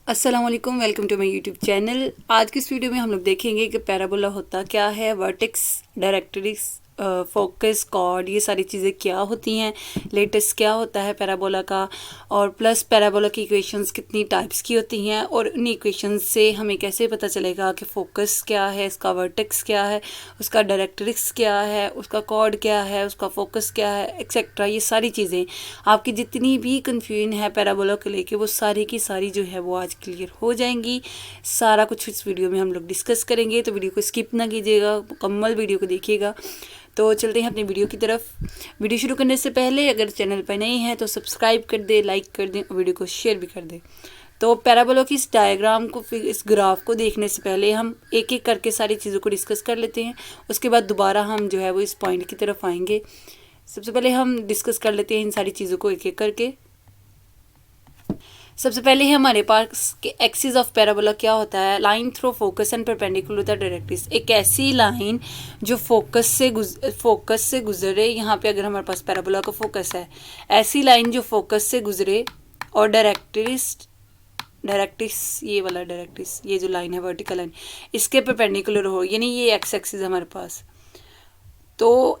अस्सलाम वालेकुम, welcome to my YouTube channel. आज की इस वीडियो में हम लोग देखेंगे कि पैराबोला होता क्या है, वर्टेक्स, डायरेक्ट्रिक्स, फोकस, कॉर्ड, ये सारी चीज़ें क्या होती हैं, लेटेस्ट क्या होता है पैराबोला का, और प्लस पैराबोला की इक्वेशंस कितनी टाइप्स की होती हैं और उन इक्वेशंस से हमें कैसे पता चलेगा कि फोकस क्या है, इसका वर्टेक्स क्या है, उसका डायरेक्ट्रिक्स क्या है, उसका कॉर्ड क्या है, उसका फोकस क्या है, एक्सेट्रा। ये सारी चीज़ें आपकी जितनी भी कन्फ्यूजन है पैराबोला को लेके वो सारी की सारी जो है वो आज क्लियर हो जाएंगी। सारा कुछ इस वीडियो में हम लोग डिस्कस करेंगे, तो वीडियो को स्किप ना कीजिएगा, मुकम्मल वीडियो को देखिएगा। तो चलते हैं अपनी वीडियो की तरफ। वीडियो शुरू करने से पहले अगर चैनल पर नए हैं तो सब्सक्राइब कर दे, लाइक कर दें और वीडियो को शेयर भी कर दें। तो पैराबोला की इस डायग्राम को, फिर इस ग्राफ को देखने से पहले हम एक एक करके सारी चीज़ों को डिस्कस कर लेते हैं। उसके बाद दोबारा हम जो है वो इस पॉइंट की तरफ आएंगे। सबसे पहले हम डिस्कस कर लेते हैं इन सारी चीज़ों को एक एक करके। सबसे पहले है हमारे पास कि एक्सिस ऑफ पैराबोला क्या होता है। Line throw focus and perpendicular the directrix, एक ऐसी लाइन जो फोकस से गुजरे। यहाँ पे अगर हमारे पास पैराबोला का फोकस है, ऐसी लाइन जो फोकस से गुजरे और डायरेक्ट्रिक्स ये वाला डायरेक्ट्रिक्स, ये जो लाइन है वर्टिकल लाइन, इसके परपेंडिकुलर हो, यानी ये एक्स एक्सिस हमारे पास। तो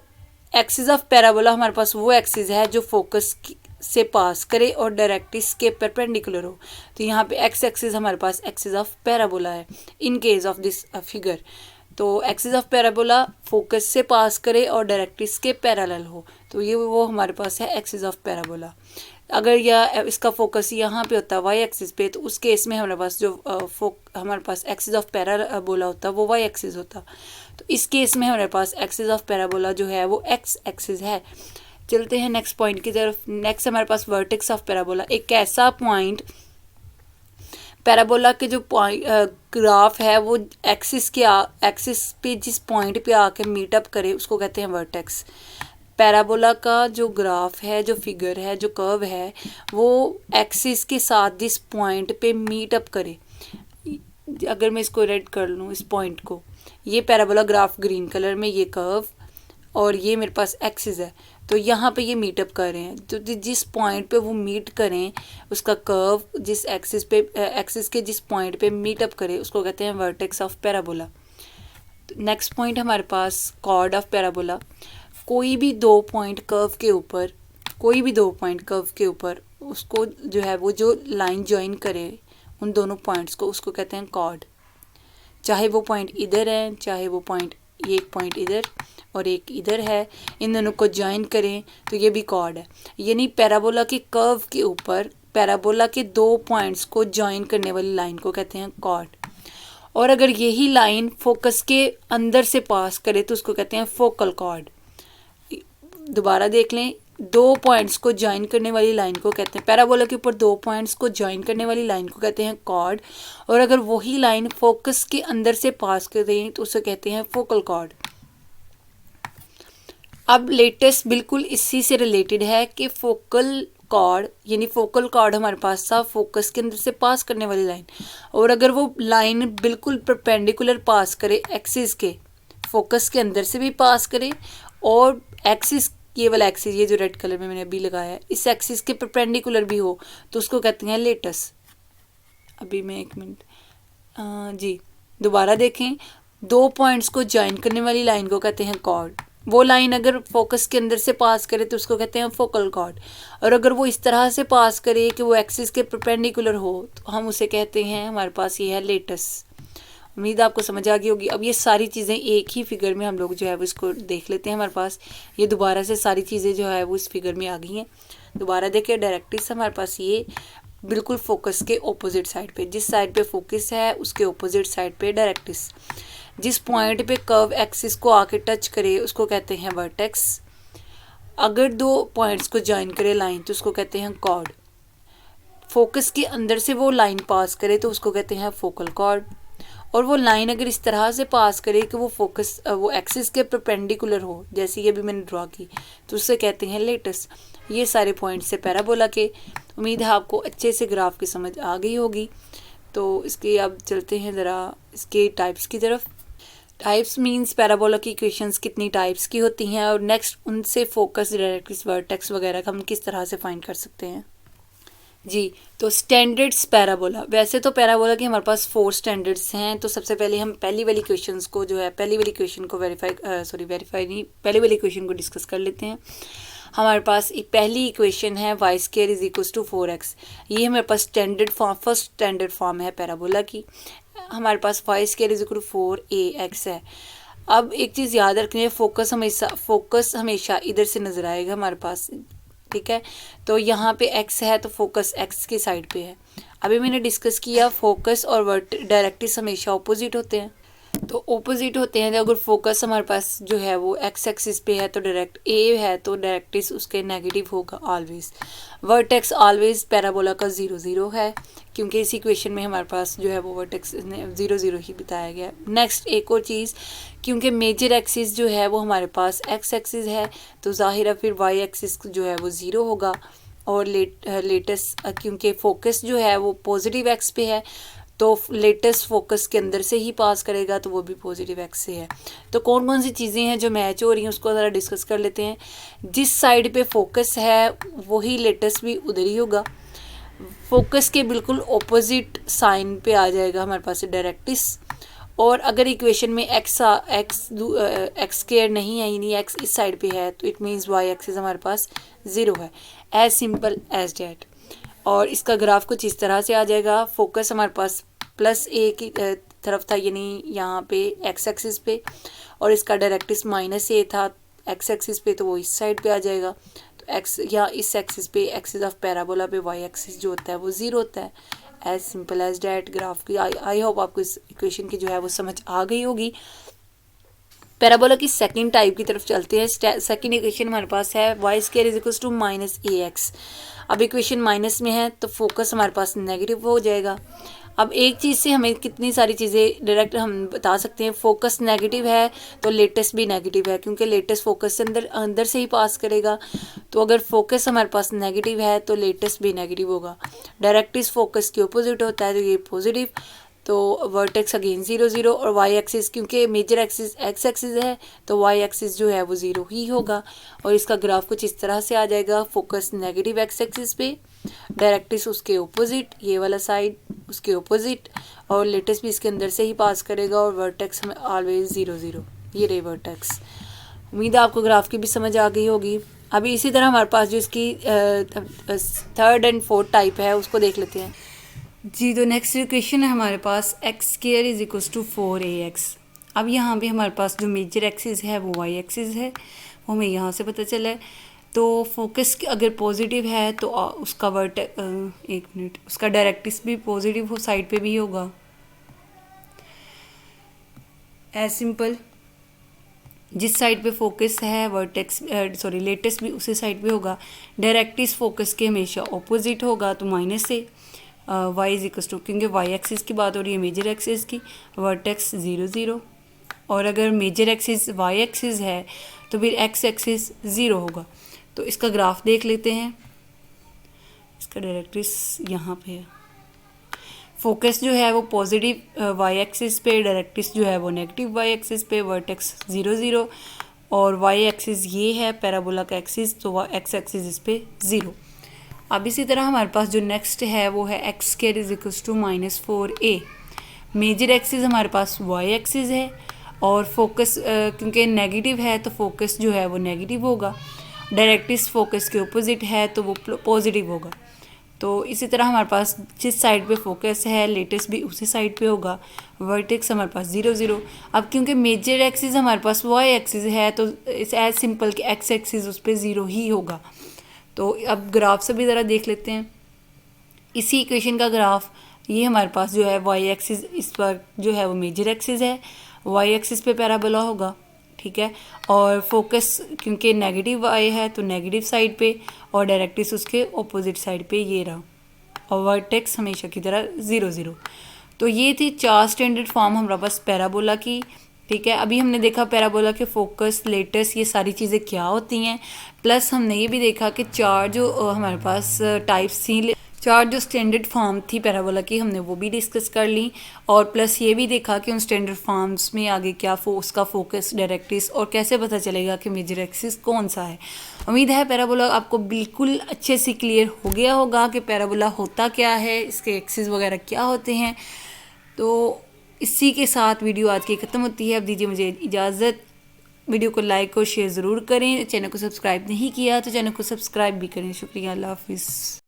एक्सिस ऑफ पैराबोला हमारे पास वो एक्सिस है जो फोकस से पास करे और डायरेक्ट्रिक्स के परपेंडिकुलर हो। तो यहाँ पे एक्स एक्सिस हमारे पास एक्सिस ऑफ पैराबोला है in case of this figure. तो एक्सिस ऑफ पैराबोला फोकस से पास करे और डायरेक्ट्रिक्स के पैरेलल हो, तो ये वो हमारे पास है एक्सिस ऑफ पैराबोला। अगर यह इसका फोकस यहाँ पे होता है वाई एक्सिस पे, तो उस केस में हमारे पास जो हमारे पास एक्सिस ऑफ पैराबोला होता वो वाई एक्सिस होता। तो इस केस में हमारे पास एक्सिस ऑफ पैराबोला जो है वो एक्स एक्सिस है। चलते हैं नेक्स्ट पॉइंट की तरफ। नेक्स्ट हमारे पास वर्टेक्स ऑफ पैराबोला, एक ऐसा पॉइंट पैराबोला के जो पॉइंट ग्राफ है वो एक्सिस पे जिस पॉइंट पे आके मीटअप करे उसको कहते हैं वर्टेक्स। पैराबोला का जो ग्राफ है, जो फिगर है, जो कर्व है, वो एक्सिस के साथ जिस पॉइंट पे मीटअप करे, अगर मैं इसको रेड कर लूँ, इस पॉइंट को, ये पैराबोला ग्राफ ग्रीन कलर में, ये कर्व और ये मेरे पास एक्सिस है, तो यहाँ पे ये मीटअप कर रहे हैं। तो जिस पॉइंट पे वो मीट करें, उसका कर्व जिस एक्सिस के जिस पॉइंट पे मीटअप करे उसको कहते हैं vertex of parabola. Next point हमारे पास कॉर्ड ऑफ पैराबोला। कोई भी दो पॉइंट कर्व के ऊपर उसको जो है वो जो लाइन ज्वाइन करे उन दोनों पॉइंट्स को, उसको कहते हैं कॉर्ड। चाहे वो पॉइंट इधर है, चाहे वो पॉइंट, ये एक पॉइंट इधर और एक इधर है, इन दोनों को ज्वाइन करें तो ये भी कॉर्ड है। यानी पैराबोला के कर्व के ऊपर पैराबोला के दो पॉइंट्स को ज्वाइन करने वाली लाइन को कहते हैं कॉर्ड। और अगर यही लाइन फोकस के अंदर से पास करे तो उसको कहते हैं फोकल कॉर्ड। दोबारा देख लें, दो पॉइंट्स को ज्वाइन करने वाली लाइन को कहते हैं, पैराबोला के ऊपर दो पॉइंट्स को ज्वाइन करने वाली लाइन को कहते हैं कॉर्ड। और अगर वही लाइन फोकस के अंदर से पास कर दें तो उसे कहते हैं फोकल कॉर्ड। अब लेटेस्ट बिल्कुल इसी से रिलेटेड है कि फोकल कॉर्ड, यानी फोकल कॉर्ड हमारे पास था एक्सिस के अंदर से पास करने वाली लाइन, और अगर वो लाइन बिल्कुल परपेंडिकुलर पास करे एक्सिस के, फोकस के अंदर से भी पास करे और एक्सिस, ये वाला एक्सिस, ये जो रेड कलर में मैंने अभी लगाया है, इस एक्सिस के परपेंडिकुलर भी हो तो उसको कहते हैं लेटस। अभी मैं एक मिनट जी दोबारा देखें, दो पॉइंट्स को ज्वाइन करने वाली लाइन को कहते हैं कॉर्ड। वो लाइन अगर फोकस के अंदर से पास करे तो उसको कहते हैं फोकल कॉर्ड, और अगर वो इस तरह से पास करे कि वो एक्सिस के परपेंडिकुलर हो तो हम उसे कहते हैं, हमारे पास ये है लेटस। उम्मीद आपको समझ आ गई होगी। अब ये सारी चीज़ें एक ही फिगर में हम लोग जो है वो इसको देख लेते हैं। हमारे पास ये दोबारा से सारी चीज़ें जो है वो इस फिगर में आ गई हैं। दोबारा देखिए, डायरेक्ट्रिक्स हमारे पास ये बिल्कुल फोकस के ऑपोजिट साइड पे, जिस साइड पे फोकस है उसके ऑपोजिट साइड पे डायरेक्ट्रिक्स। जिस पॉइंट पे कर्व एक्सिस को आके टच करे उसको कहते हैं वर्टेक्स। अगर दो पॉइंट्स को ज्वाइन करे लाइन तो उसको कहते हैं कॉर्ड। फोकस के अंदर से वो लाइन पास करे तो उसको कहते हैं फोकल कॉर्ड। और वो लाइन अगर इस तरह से पास करे कि वो एक्सिस के परपेंडिकुलर हो, जैसे ये भी मैंने ड्रॉ की, तो उससे कहते हैं लेटस। ये सारे पॉइंट्स है पैराबोला के। उम्मीद है आपको अच्छे से ग्राफ की समझ आ गई होगी। तो इसके अब चलते हैं ज़रा इसके टाइप्स की तरफ। टाइप्स मींस पैराबोला की इक्वेशंस कितनी टाइप्स की होती हैं, और नेक्स्ट उनसे फोकस, डायरेक्ट्रिक्स, वर्टेक्स वगैरह हम किस तरह से फाइंड कर सकते हैं। जी, तो स्टैंडर्ड्स पैराबोला। वैसे तो पैराबोला के हमारे पास 4 स्टैंडर्ड्स हैं। तो सबसे पहले हम पहली वाली क्वेश्चंस को जो है पहली वाली क्वेश्चन को वेरीफाई नहीं, पहली वाली क्वेश्चन को डिस्कस कर लेते हैं। हमारे पास पहली इक्वेशन है y square is equal to 4x। ये हमारे पास standard form, first standard form है पैराबोला की। हमारे पास y square is equal to 4ax है। अब एक चीज़ याद रखनी है, फोकस हमेशा इधर से नज़र आएगा हमारे पास, ठीक है। तो यहाँ पे x है तो फोकस x की साइड पे है। अभी मैंने डिस्कस किया फोकस और डायरेक्ट्रिक्स हमेशा ऑपोजिट होते हैं। तो ऑपोजिट होते हैं, तो अगर फोकस हमारे पास जो है वो x एक्सिस पे है तो डायरेक्ट a है तो डायरेक्ट्रिक्स उसके नेगेटिव होगा ऑलवेज। वर्टेक्स ऑलवेज पैराबोला का 0 0 है, क्योंकि इस इक्वेशन में हमारे पास जो है वो वर्टेक्स 0 0 ही बताया गया है। नेक्स्ट एक और चीज़, क्योंकि मेजर एक्सिस जो है वो हमारे पास x एक्सिस है तो ज़ाहिर है फिर y एक्सिस जो है वो 0 होगा। और लेटेस्ट क्योंकि फोकस जो है वो पॉजिटिव x पे है तो लेटेस्ट फोकस के अंदर से ही पास करेगा तो वो भी पॉजिटिव x से है। तो कौन कौन सी चीज़ें हैं जो मैच हो रही हैं उसको ज़रा डिस्कस कर लेते हैं। जिस साइड पे फोकस है वही लेटेस्ट भी उधर ही होगा। फोकस के बिल्कुल ऑपोजिट साइन पे आ जाएगा हमारे पास डायरेक्ट्रिक्स। और अगर इक्वेशन में एक्स स्क्वायर नहीं है, यानी x इस साइड पे है, तो इट मीन्स y एक्सिस हमारे पास 0 है। As simple as that. और इसका ग्राफ कुछ इस तरह से आ जाएगा। फोकस हमारे पास +a की तरफ था, यानी यहाँ पे x एक्सिस पे, और इसका डायरेक्ट्रिक्स -a था x एक्सिस पे, तो वो इस साइड पे आ जाएगा। तो x या इस एक्सिस पे, एक्सिस ऑफ पैराबोला पे y एक्सिस जो होता है वो 0 होता है। As simple as that graph की। आई होप आपको इस इक्वेशन की जो है वो समझ आ गई होगी। पैराबोला की सेकंड टाइप की तरफ चलते हैं। सेकंड इक्वेशन हमारे पास है y square is equal to -ax। अब इक्वेशन माइनस में है तो फोकस हमारे पास नेगेटिव हो जाएगा। अब एक चीज़ से हमें कितनी सारी चीज़ें डायरेक्ट हम बता सकते हैं। फोकस नेगेटिव है तो लेटेस्ट भी नेगेटिव है, क्योंकि लेटेस्ट फोकस से अंदर से ही पास करेगा। तो अगर फोकस हमारे पास नेगेटिव है तो लेटेस्ट भी नेगेटिव होगा। डायरेक्ट्रिक्स फोकस के ऑपोजिट होता है तो ये पॉजिटिव। तो वर्टेक्स अगेन 0 0, और y एक्सिस क्योंकि मेजर एक्सिस x एक्सिस है तो y एक्सिस जो है वो 0 ही होगा। और इसका ग्राफ कुछ इस तरह से आ जाएगा। फोकस नेगेटिव x एक्सिस पे, डायरेक्ट्रिक्स उसके ऑपोजिट, ये वाला साइड उसके ऑपोजिट, और लेटेस्ट भी इसके अंदर से ही पास करेगा। और वर्टेक्स हमें ऑलवेज 0 0, ये रहे वर्टेक्स। उम्मीद है आपको ग्राफ की भी समझ आ गई होगी। अभी इसी तरह हमारे पास जो इसकी थर्ड एंड फोर्थ टाइप है उसको देख लेते हैं। जी, तो नेक्स्ट इक्वेशन है हमारे पास x square is equal to 4ax। अब यहाँ पे हमारे पास जो मेजर एक्सिस है वो y एक्सिस है, वो हमें यहाँ से पता चला है। तो फोकस अगर पॉजिटिव है तो उसका उसका डायरेक्ट्रिक्स भी पॉजिटिव हो साइड पे भी होगा। एज सिंपल, जिस साइड पे फोकस है लेटेस्ट भी उसी साइड पे होगा। डायरेक्ट्रिक्स फोकस के हमेशा ऑपोजिट होगा, तो माइनस से y इज इक्वल टू, क्योंकि y एक्सिस की बात हो रही है मेजर एक्सिस की, वर्टेक्स 0 0। और अगर मेजर एक्सिस y एक्सिस है तो फिर x एक्सिस 0 होगा। तो इसका ग्राफ देख लेते हैं। इसका डायरेक्ट्रिक्स यहाँ पे है। फोकस जो है वो पॉजिटिव y एक्सिस पे, डायरेक्ट्रिक्स जो है वो नेगेटिव y एक्सिस पे, वर्टेक्स 0 0, और y एक्सिस ये है पैराबोला का एक्सिस, तो x एक्सिस इस पे 0। अब इसी तरह हमारे पास जो नेक्स्ट है वो है x square is equal to -4a। Major axis हमारे पास y एक्सिस है, और फोकस क्योंकि नेगेटिव है तो फोकस जो है वो नेगेटिव होगा। डायरेक्ट्रिक्स फोकस के ऑपोजिट है तो वो पॉजिटिव होगा। तो इसी तरह हमारे पास जिस साइड पे फोकस है लेटेस्ट भी उसी साइड पे होगा। वर्टेक्स हमारे पास 0 0। अब क्योंकि मेजर एक्सिस हमारे पास y एक्सिस है तो इस एज सिंपल कि x एक्सिस उस पर 0 ही होगा। तो अब ग्राफ से भी ज़रा देख लेते हैं। इसी इक्वेशन का ग्राफ ये हमारे पास जो है y एक्सिस इस पर जो है वो मेजर एक्सिस है, y एक्सिस पे पैराबोला होगा, ठीक है। और फोकस क्योंकि नेगेटिव y है तो नेगेटिव साइड पे, और डायरेक्ट्रिक्स उसके ऑपोजिट साइड पे ये रहा, और वर्टेक्स हमेशा की तरह 0 0। तो ये थी 4 स्टैंडर्ड फॉर्म हमारे पास पैराबोला की, ठीक है। अभी हमने देखा पैराबोला के फोकस, लेटेस्ट, ये सारी चीज़ें क्या होती हैं, प्लस हमने ये भी देखा कि 4 जो हमारे पास टाइप्स थी चार जो स्टैंडर्ड फॉर्म थी पैराबोला की हमने वो भी डिस्कस कर ली, और प्लस ये भी देखा कि उन स्टैंडर्ड फॉर्म्स में आगे क्या उसका फोकस, डायरेक्ट्रिक्स, और कैसे पता चलेगा कि मेजर एक्सिस कौन सा है। उम्मीद है पैराबोला आपको बिल्कुल अच्छे से क्लियर हो गया होगा कि पैराबोला होता क्या है, इसके एक्सिस वगैरह क्या होते हैं। तो इसी के साथ वीडियो आज की ख़त्म होती है। अब दीजिए मुझे इजाज़त। वीडियो को लाइक और शेयर ज़रूर करें। चैनल को सब्सक्राइब नहीं किया तो चैनल को सब्सक्राइब भी करें। शुक्रिया, अल्लाह हाफिज़।